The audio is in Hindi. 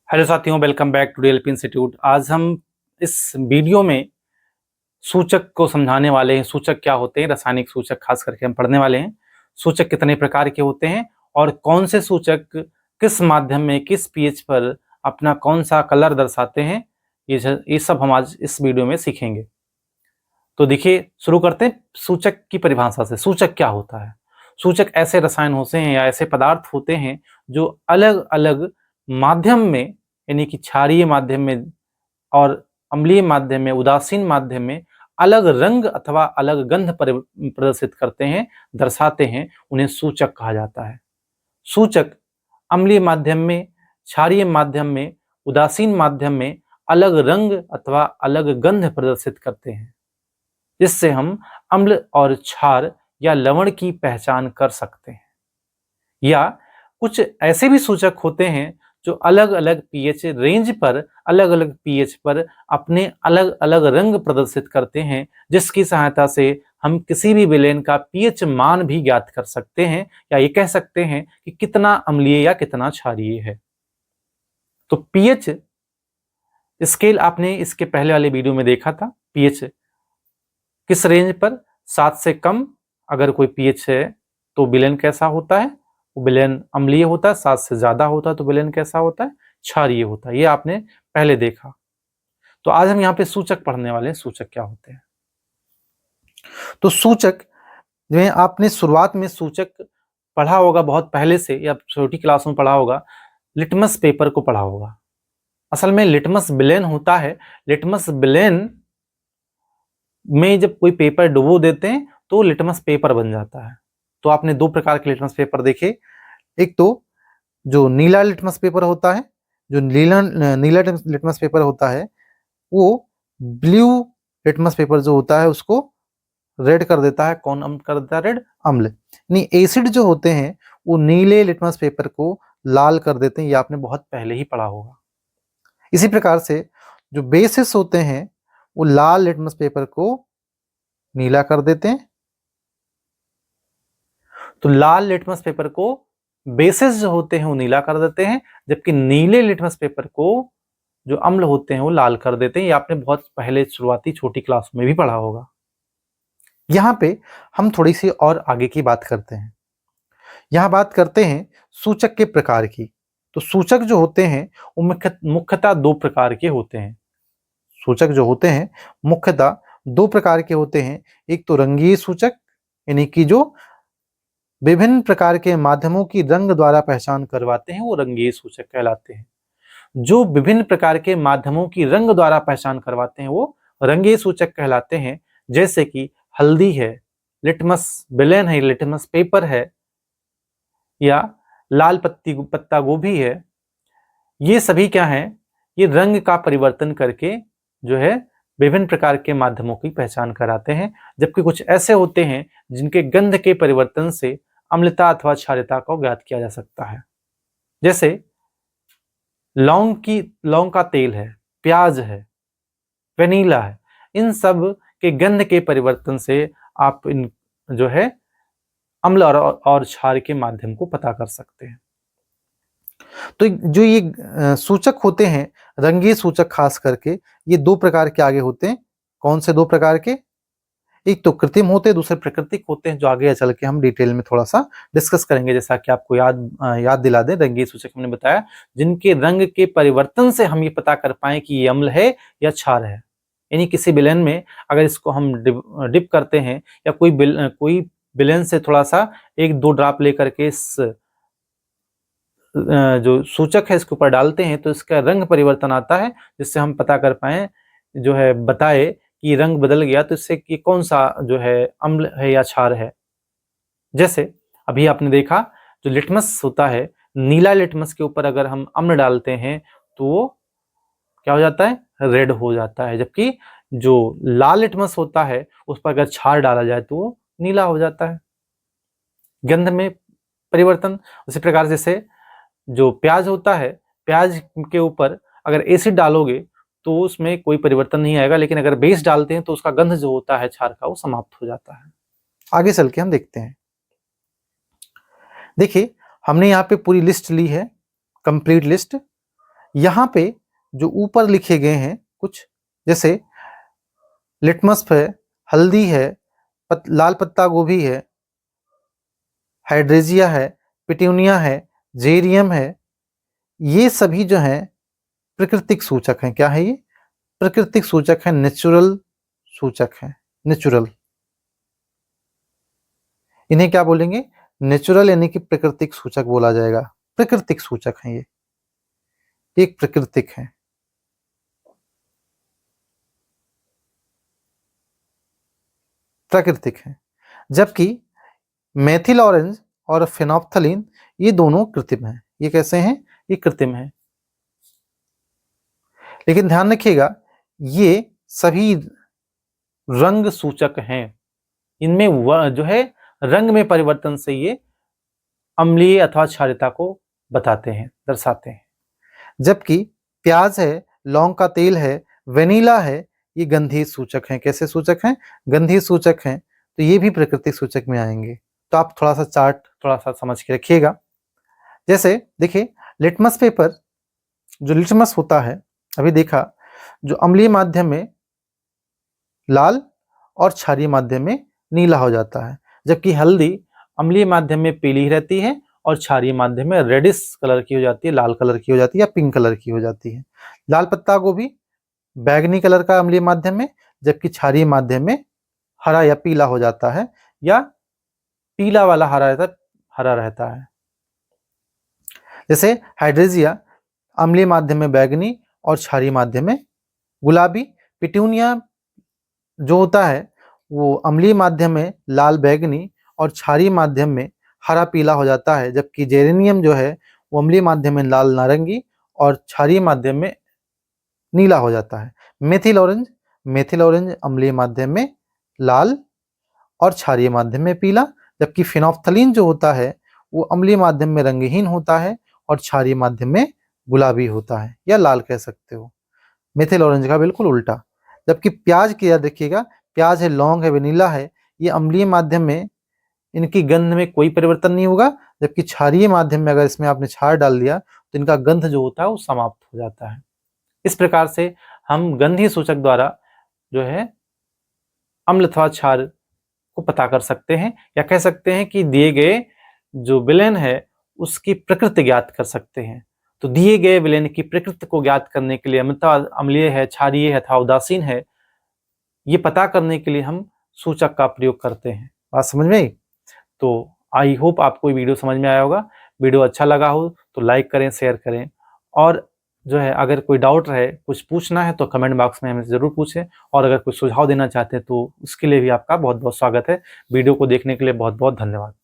हेलो साथियों, welcome back to DLP institute. आज हम इस वीडियो में सूचक को समझाने वाले हैं। सूचक क्या होते हैं, रासायनिक सूचक खास करके हम पढ़ने वाले हैं। सूचक कितने प्रकार के होते हैं और कौन से सूचक किस माध्यम में किस पीएच पर अपना कौन सा कलर दर्शाते हैं, ये सब हम आज इस वीडियो में सीखेंगे। तो देखिए, शुरू करते हैं सूचक की परिभाषा से। सूचक क्या होता है? सूचक ऐसे रसायन होते हैं या ऐसे पदार्थ होते हैं जो अलग अलग माध्यम में, यानी कि क्षारीय माध्यम में और अम्लीय माध्यम में, उदासीन माध्यम में अलग रंग अथवा अलग गंध प्रदर्शित करते हैं, दर्शाते हैं। उन्हें सूचक कहा जाता है। सूचक अम्लीय माध्यम में, क्षारीय माध्यम में, उदासीन माध्यम में अलग रंग अथवा अलग गंध प्रदर्शित करते हैं, जिससे हम अम्ल और क्षार या लवण की पहचान कर सकते हैं। या कुछ ऐसे भी सूचक होते हैं जो अलग अलग पीएच रेंज पर, अलग अलग पीएच पर अपने अलग अलग रंग प्रदर्शित करते हैं, जिसकी सहायता से हम किसी भी विलेन का पीएच मान भी ज्ञात कर सकते हैं, या ये कह सकते हैं कि कितना अम्लीय या कितना क्षारीय है। तो पीएच स्केल आपने इसके पहले वाले वीडियो में देखा था। पीएच किस रेंज पर 7 से कम अगर कोई पीएच है तो विलेन कैसा होता है? विलेन अम्लीय होता है। 7 से ज्यादा होता है तो विलेन कैसा होता है? क्षारीय होता है। ये आपने पहले देखा। तो आज हम यहाँ पे सूचक पढ़ने वाले हैं। सूचक क्या होते हैं? तो सूचक में आपने शुरुआत में सूचक पढ़ा होगा बहुत पहले से, या छोटी क्लास में पढ़ा होगा। लिटमस पेपर को पढ़ा होगा। असल में लिटमस विलेन होता है। लिटमस विलेन में जब कोई पेपर डुबो देते हैं तो लिटमस पेपर बन जाता है। तो आपने दो प्रकार के लिटमस पेपर देखे। एक तो जो नीला लिटमस पेपर होता है, जो नीला लिटमस पेपर होता है वो ब्लू लिटमस पेपर जो होता है उसको रेड कर देता है। कौन अम्ल कर देता है? रेड, अम्ल। यानी एसिड जो होते हैं वो नीले लिटमस पेपर को लाल कर देते हैं। ये आपने बहुत पहले ही पढ़ा होगा। इसी प्रकार से जो बेसिस होते हैं वो लाल लिटमस पेपर को नीला कर देते हैं। तो लाल लिटमस पेपर को बेसिस जो होते हैं वो नीला कर देते हैं, जबकि नीले लिटमस पेपर को जो अम्ल होते हैं वो लाल कर देते हैं। ये आपने बहुत पहले शुरुआती छोटी क्लास में भी पढ़ा होगा। यहाँ पे हम थोड़ी सी और आगे की बात करते हैं। यहाँ बात करते हैं सूचक के प्रकार की। तो सूचक जो होते हैं वो मुख्यतः दो प्रकार के होते हैं। सूचक जो होते हैं मुख्यतः दो प्रकार के होते हैं। एक तो रंगीय सूचक, यानी कि जो विभिन्न प्रकार के माध्यमों की रंग द्वारा पहचान करवाते हैं, वो रंगीय सूचक कहलाते हैं। जो विभिन्न प्रकार के माध्यमों की रंग द्वारा पहचान करवाते हैं वो रंगीय सूचक कहलाते हैं। जैसे कि हल्दी है, लिटमस विलेन है, लिटमस पेपर है, या लाल पत्ता गोभी है। ये सभी क्या है? ये रंग का परिवर्तन करके जो है विभिन्न प्रकार के माध्यमों की पहचान कराते हैं। जबकि कुछ ऐसे होते हैं जिनके गंध के परिवर्तन से अम्लता अथवा क्षारीयता को ज्ञात किया जा सकता है। जैसे लौंग का तेल है, प्याज है, वेनिला है। इन सब के गंध के परिवर्तन से आप इन जो है अम्ल और क्षार के माध्यम को पता कर सकते हैं। तो जो ये सूचक होते हैं, रंगीय सूचक खास करके, ये दो प्रकार के आगे होते हैं। कौन से दो प्रकार के? एक तो कृत्रिम होते हैं, दूसरे प्राकृतिक होते हैं, जो आगे चल के हम डिटेल में थोड़ा सा डिस्कस करेंगे। जैसा कि आपको याद दिला दें, रंगीय सूचक हमने बताया जिनके रंग के परिवर्तन से हम ये पता कर पाए कि ये अम्ल है या क्षार है। यानी किसी विलेन में अगर इसको हम डिप करते हैं, या कोई विलेन से थोड़ा सा एक दो ड्रॉप लेकर के इस जो सूचक है इसके ऊपर डालते हैं तो इसका रंग परिवर्तन आता है, जिससे हम पता कर पाए, जो है बताए कि रंग बदल गया, तो इससे कि कौन सा जो है अम्ल है या क्षार है। जैसे अभी आपने देखा जो लिटमस होता है, नीला लिटमस के ऊपर अगर हम अम्ल डालते हैं तो वो क्या हो जाता है? रेड हो जाता है। जबकि जो लाल लिटमस होता है उस पर अगर क्षार डाला जाए तो वो नीला हो जाता है। गंध में परिवर्तन उसी प्रकार जैसे जो प्याज होता है, प्याज के ऊपर अगर एसिड डालोगे तो उसमें कोई परिवर्तन नहीं आएगा, लेकिन अगर बेस डालते हैं तो उसका गंध जो होता है क्षार का वो समाप्त हो जाता है। आगे चल के हम देखते हैं। देखिए, हमने यहाँ पे पूरी लिस्ट ली है, कंप्लीट लिस्ट। यहाँ पे जो ऊपर लिखे गए हैं कुछ, जैसे लिटमस है, हल्दी है, लाल पत्ता गोभी है, हाइड्रेजिया है, पिट्यूनिया है, जेरियम है, ये सभी जो हैं प्राकृतिक सूचक हैं। क्या है ये? प्राकृतिक सूचक है, नेचुरल सूचक है, नेचुरल। इन्हें क्या बोलेंगे? नेचुरल, यानी कि प्राकृतिक सूचक बोला जाएगा। प्राकृतिक सूचक हैं ये, एक प्राकृतिक है। प्राकृतिक है। जबकि मेथिल ऑरेंज और फेनोप्थलीन ये दोनों कृत्रिम हैं। ये कैसे हैं? ये कृत्रिम है। लेकिन ध्यान रखिएगा, ये सभी रंग सूचक हैं। इनमें जो है रंग में परिवर्तन से ये अम्लीय अथवा क्षारीयता को बताते हैं, दर्शाते हैं। जबकि प्याज है, लौंग का तेल है, वेनिला है, ये गंधीय सूचक हैं। कैसे सूचक हैं? गंधीय सूचक हैं। तो ये भी प्राकृतिक सूचक में आएंगे। तो आप थोड़ा सा चार्ट थोड़ा सा समझ के रखिएगा। जैसे देखिए, लिटमस पेपर, जो लिटमस होता है, अभी देखा, जो अम्लीय माध्यम में लाल और क्षारीय माध्यम में नीला हो जाता है। जबकि हल्दी अम्लीय माध्यम में पीली रहती है और क्षारीय माध्यम में रेडिश कलर की हो जाती है, लाल कलर की हो जाती है या पिंक कलर की हो जाती है। लाल पत्ता गोभी बैगनी कलर का अम्लीय माध्यम में, जबकि क्षारीय माध्यम में हरा या पीला हो जाता है, या पीला वाला हरा रहता है। जैसे हाइड्रेजिया अम्लीय माध्यम में बैगनी और क्षारीय माध्यम में गुलाबी। पिट्यूनिया जो होता है वो अम्लीय माध्यम में लाल बैगनी और क्षारीय माध्यम में हरा पीला हो जाता है। जबकि जेरेनियम जो है वो अम्लीय माध्यम में लाल नारंगी और क्षारीय माध्यम में नीला हो जाता है। मेथिल ऑरेंज अम्लीय माध्यम में लाल और क्षारीय माध्यम में पीला। जबकि फेनोप्थलीन जो होता है वो अम्लीय माध्यम में रंगहीन होता है और क्षारीय माध्यम में गुलाबी होता है या लाल कह सकते हो। मेथिल ऑरेंज का बिल्कुल उल्टा। जबकि प्याज की याद रखिएगा, प्याज है, लौंग है, वेनिला है, ये अम्लीय माध्यम में इनकी गंध में कोई परिवर्तन नहीं होगा। जबकि क्षारीय माध्यम में अगर इसमें आपने क्षार डाल दिया तो इनका गंध जो होता है वो समाप्त हो जाता है। इस प्रकार से हम गंधीय सूचक द्वारा जो है अम्ल अथवा क्षार को पता कर सकते हैं, या कह सकते हैं कि दिए गए जो विलेन है उसकी प्रकृति ज्ञात कर सकते हैं। तो दिए गए विलेन की प्रकृति को ज्ञात करने के लिए अम्लीय है, क्षारीय है अथवा उदासीन है, ये पता करने के लिए हम सूचक का प्रयोग करते हैं। बात समझ में आई? तो आई होप आपको ये वीडियो समझ में आया होगा। वीडियो अच्छा लगा हो तो लाइक करें, शेयर करें, और जो है अगर कोई डाउट रहे, कुछ पूछना है तो कमेंट बॉक्स में हमें ज़रूर पूछें, और अगर कुछ सुझाव देना चाहते हैं तो उसके लिए भी आपका बहुत बहुत स्वागत है। वीडियो को देखने के लिए बहुत बहुत धन्यवाद।